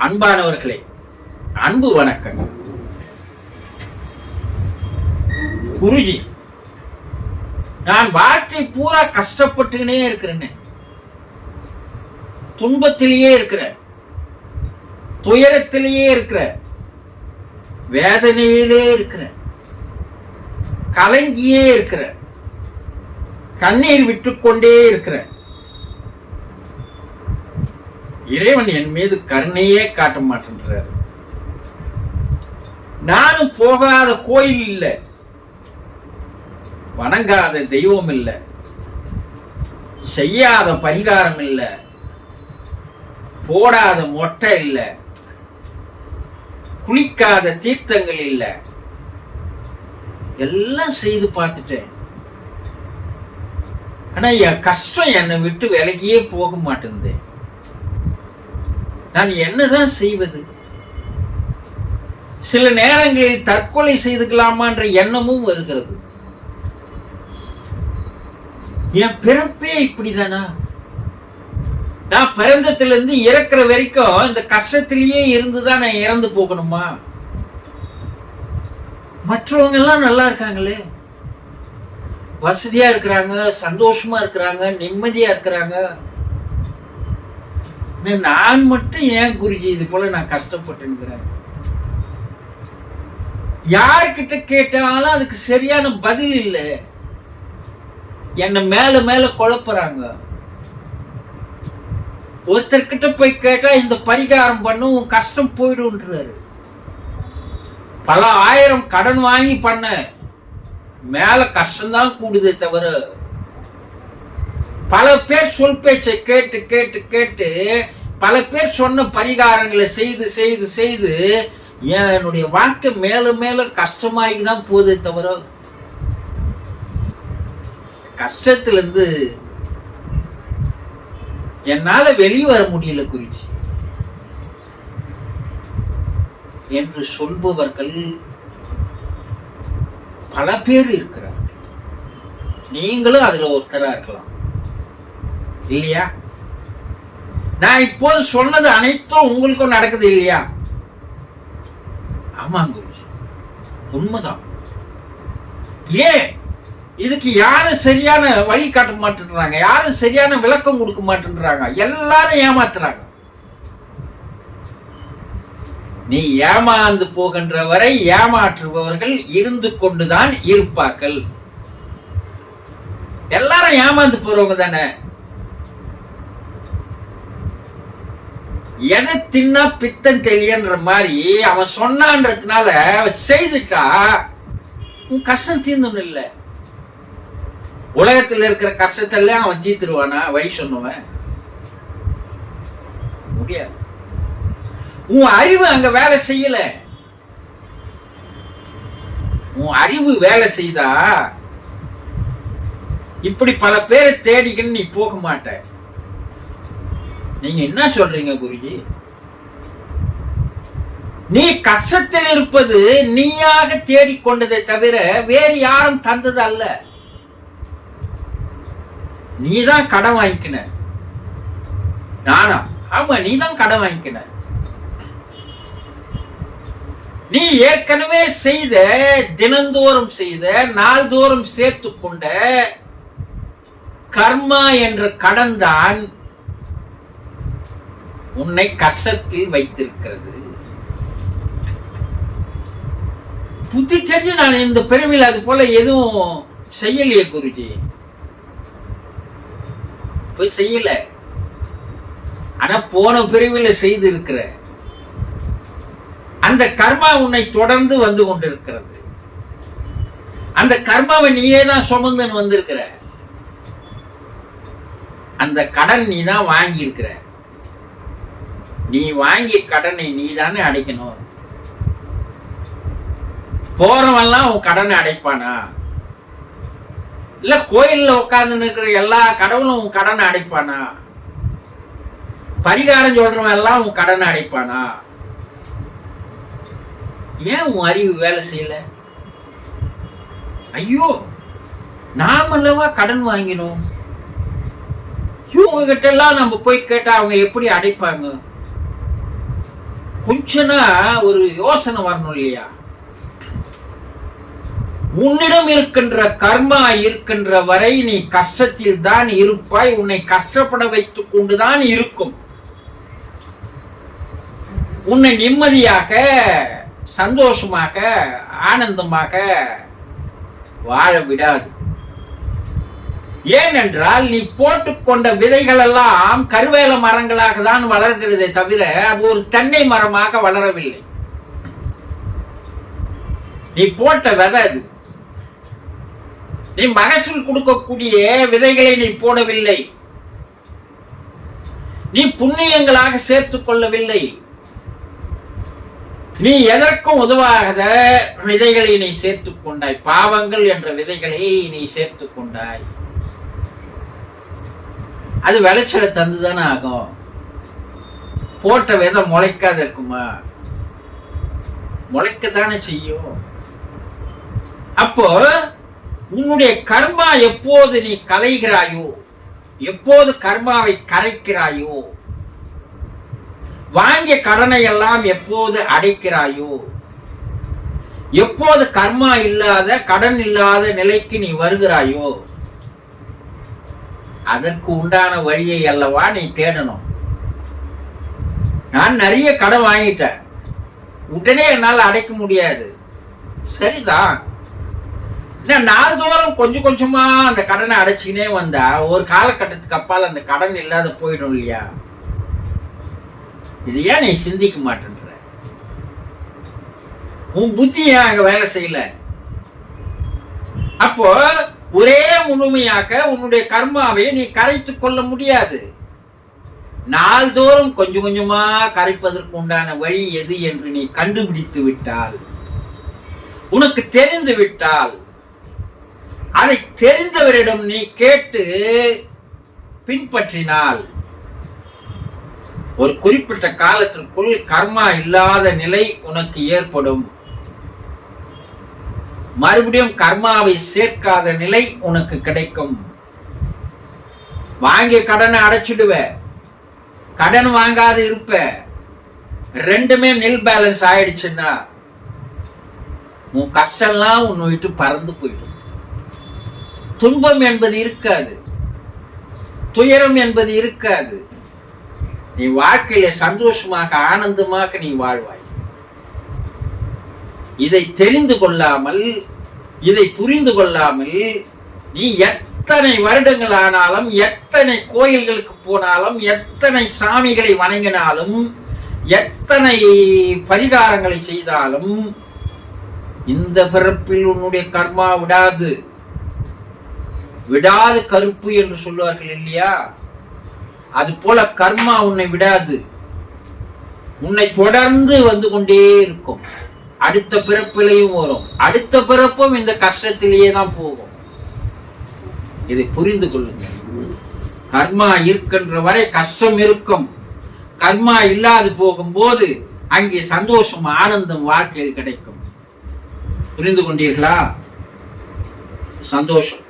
அன்பானவர்களே, அன்பு வணக்கங்கள். குருஜி, நான் வாழ்க்கை பூரா கஷ்டப்பட்டுக்கினே இருக்கிறேன்னு, துன்பத்திலேயே இருக்கிற, துயரத்திலேயே இருக்கிற, வேதனையிலே இருக்கிற, கலங்கியே இருக்கிற, கண்ணீர் விட்டுக்கொண்டே இருக்கிற, இறைவன் என் மீது கருணையே காட்ட மாட்டேன்றார். நானும் போகாத கோயில் இல்லை, வணங்காத தெய்வம் இல்லை, செய்யாத பரிகாரம் இல்லை, போடாத மொட்டை இல்லை, குளிக்காத தீர்த்தங்கள் இல்லை, எல்லாம் செய்து பார்த்துட்டேன். ஆனா என் கஷ்டம் என்னை விட்டு விலகியே போக மாட்டேங்குது. நான் என்னதான் செய்வது? சில நேரங்களில் தற்கொலை செய்துக்கலாமான்ற எண்ணமும் வருகிறது. என் பிறப்பே இப்படிதானா? நான் பிறந்தத்திலிருந்து இறக்குற வரைக்கும் இந்த கஷ்டத்திலேயே இருந்துதான் நான் இறந்து போகணுமா? மற்றவங்க எல்லாம் நல்லா இருக்காங்களே, வசதியா இருக்கிறாங்க, சந்தோஷமா இருக்கிறாங்க, நிம்மதியா இருக்கிறாங்க. நான் மட்டும் ஏன் குருஜி இது போல நான் கஷ்டப்பட்டுக்கிறேன்? யார்கிட்ட கேட்டாலும் அதுக்கு சரியான பதில் இல்லை. என்ன மேல மேல குழப்புறாங்க. ஒருத்தர்கிட்ட போய் கேட்டா இந்த பரிகாரம் பண்ணும், உன் கஷ்டம் போயிடும்ன்றாரு. பல ஆயிரம் கடன் வாங்கி பண்ண, மேல கஷ்டம்தான் கூடுதே தவிர, பல பேர் சொல் பேச்சை கேட்டு கேட்டு கேட்டு பல பேர் சொன்ன பரிகாரங்களை செய்து செய்து செய்து என்னுடைய வாழ்க்கை மேல மேல கஷ்டமாகி தான் போதே தவிர, கஷ்டத்திலிருந்து என்னால வெளியே வர முடியல குருஜி என்று சொல்பவர்கள் பல பேர் இருக்கிறார்கள். நீங்களும் அதுல ஒருத்தரா இருக்கலாம் இல்லையா? நான் இப்போது சொன்னது அனைத்தும் உங்களுக்கும் நடக்குது இல்லையா? ஆமாங்க, உண்மைதான். ஏன் இதுக்கு யாரும் சரியான வழி காட்ட மாட்டேன்றாங்க, யாரும் சரியான விளக்கம் கொடுக்க மாட்டேன்றாங்க, எல்லாரும் ஏமாத்துறாங்க. நீ ஏமாந்து போகின்ற வரை ஏமாற்றுபவர்கள் இருந்து கொண்டுதான் இருப்பார்கள். எல்லாரும் ஏமாந்து போறவங்க தானே. எதை தின்னா பித்தன் தெளியன்ற மாதிரி அவன் சொன்னான்றதுனால செய்துட்டா உன் கஷ்டம் தீர்ந்து இல்லை. உலகத்தில் இருக்கிற கஷ்டத்தெல்லாம் அவன் தீர்த்துருவானா? வழி சொன்னவன் முடியாது. உன் அறிவு அங்க வேலை செய்யல. உன் அறிவு வேலை செய்தா இப்படி பல பேரை தேடிக்கின்னு நீ போக மாட்ட. நீங்க என்ன சொல்றீங்க குருஜி? நீ கஷ்டத்தில் இருப்பது நீயாக தேடிக்கொண்டதை தவிர வேறு யாரும் தந்தது அல்ல. நீதான் கடன் வாங்கிக்கின. நானா? ஆமா, நீதான் கடன் வாங்கிக்கின. நீ ஏற்கனவே செய்த, தினந்தோறும் செய்த, நாள்தோறும் சேர்த்து கொண்ட கர்மா என்ற கடன் தான் உன்னை கஷ்டத்தில் வைத்திருக்கிறது. புத்தி தெரிஞ்சு நான் இந்த பிறவியில் அது போல எதுவும் செய்யலையே குருஜி. போய் செய்யல. ஆனா போன பிறவில செய்து இருக்கிற அந்த கர்மா உன்னை தொடர்ந்து வந்து கொண்டிருக்கிறது. அந்த கர்மாவை நீயே தான் சுமந்து வந்திருக்கிற. அந்த கடன் நீ தான் வாங்கி இருக்கிற. நீ வாங்கிய கடனை நீ தானே அடைக்கணும். போறவெல்லாம் உன் கடனை அடைப்பானா? இல்ல கோயில்ல உட்கார்ந்து இருக்கிற எல்லா கடவுளும் உன் கடனை அடைப்பானா? பரிகாரம் சொல்றவன் எல்லாம் உன் கடனை அடைப்பானா? ஏன் உன் அறிவு வேலை செய்யல? ஐயோ, நாமல்லவா கடன் வாங்கினோம். இவங்க கிட்ட எல்லாம் நம்ம போய் கேட்டா அவங்க எப்படி அடைப்பாங்க? கொஞ்சனா ஒரு யோசனை வரணும் இல்லையா? உன்னிடம் இருக்கின்ற கர்மா இருக்கின்ற வரை நீ கஷ்டத்தில் தான் இருப்பாய். உன்னை கஷ்டப்பட வைத்துக் கொண்டுதான் இருக்கும். உன்னை நிம்மதியாக, சந்தோஷமாக, ஆனந்தமாக வாழ விடாது. ஏனென்றால் நீ போட்டுக்கொண்ட விதைகள் எல்லாம் கருவேல மரங்களாக தான் வளர்கிறதே தவிர அது ஒரு தென்னை மரமாக வளரவில்லை. நீ போட்ட விதை அது. நீ மகசூல் கொடுக்கக்கூடிய விதைகளை நீ போடவில்லை. நீ புண்ணியங்களாக சேர்த்துக் கொள்ளவில்லை. நீ எதற்கும் உதவாத விதைகளை நீ சேர்த்துக் கொண்டாய். பாவங்கள் என்ற விதைகளை நீ சேர்த்துக் கொண்டாய். அது விளைச்சலை தந்துதானே ஆகும். போட்ட விதை முளைக்காத இருக்குமா? முளைக்கத்தானே செய்யும். அப்போ உன்னுடைய கர்மா எப்போது நீ கலைகிறாயோ, எப்போது கர்மாவை கரைக்கிறாயோ, வாங்கிய கடனை எல்லாம் எப்போது அடைக்கிறாயோ, எப்போது கர்மா இல்லாத, கடன் இல்லாத நிலைக்கு நீ வருகிறாயோ, அதற்கு உண்டான வழியை அல்லவா நீ தேடணும். நான் நிறைய கடன் வாங்கிட்டேன், உடனே என்னால் அடைக்க முடியாது. சரிதான். நாள்தோறும் கொஞ்சம் கொஞ்சமா அந்த கடனை அடைச்சுக்கினே வந்தா ஒரு காலகட்டத்துக்கு அப்பால் அந்த கடன் இல்லாத போயிடும் இல்லையா? இது ஏன் நீ சிந்திக்க மாட்டேன்ற? உன் புத்தி ஏன் அங்க வேலை செய்யல? அப்போ ஒரே முழுமையாக உன்னுடைய கர்மாவை நீ கரைத்துக் கொள்ள முடியாது. நாள்தோறும் கொஞ்சம் கொஞ்சமா கரைப்பதற்கு உண்டான வழி எது என்று நீ கண்டுபிடித்து விட்டால், உனக்கு தெரிந்து விட்டால், அதை தெரிந்தவரிடம் நீ கேட்டு பின்பற்றினால் ஒரு குறிப்பிட்ட காலத்திற்குள் கர்மா இல்லாத நிலை உனக்கு ஏற்படும். மறுபடியும் கர்மாவை சேர்க்காத நிலை உனக்கு கிடைக்கும். வாங்கிய கடனை அடைச்சிடுவ, கடன் வாங்காது இருப்ப. ரெண்டுமே நில் பேலன்ஸ் ஆயிடுச்சுன்னா உன் கஷ்டம்லாம் உன்னை விட்டு பறந்து போயிடும். துன்பம் என்பது இருக்காது, துயரம் என்பது இருக்காது. நீ வாழ்க்கையில சந்தோஷமாக, ஆனந்தமாக நீ வாழ்வாய். இதை தெரிந்து கொள்ளாமல், இதை புரிந்து கொள்ளாமல் நீ எத்தனை வருடங்கள் ஆனாலும், எத்தனை கோயில்களுக்கு போனாலும், எத்தனை சாமிகளை வணங்கினாலும், எத்தனை பரிகாரங்களை செய்தாலும் இந்த பிறப்பில் உன்னுடைய கர்மா விடாது. விடாது கருப்பு என்று சொல்லுவார்கள் இல்லையா? அது போல கர்மா உன்னை விடாது. உன்னை தொடர்ந்து வந்து கொண்டே இருக்கும். அடுத்த பிறப்பிலையும் வரும், அடுத்த பிறப்பும் இந்த கஷ்டத்திலேயே தான் போகும். இதை புரிந்து கொள்ளுங்கள். கர்மா இருக்கின்ற வரை கஷ்டம் இருக்கும். கர்மா இல்லாது போகும்போது அங்கே சந்தோஷம், ஆனந்தம் வாழ்க்கையில் கிடைக்கும். புரிந்து கொண்டீர்களா? சந்தோஷம்.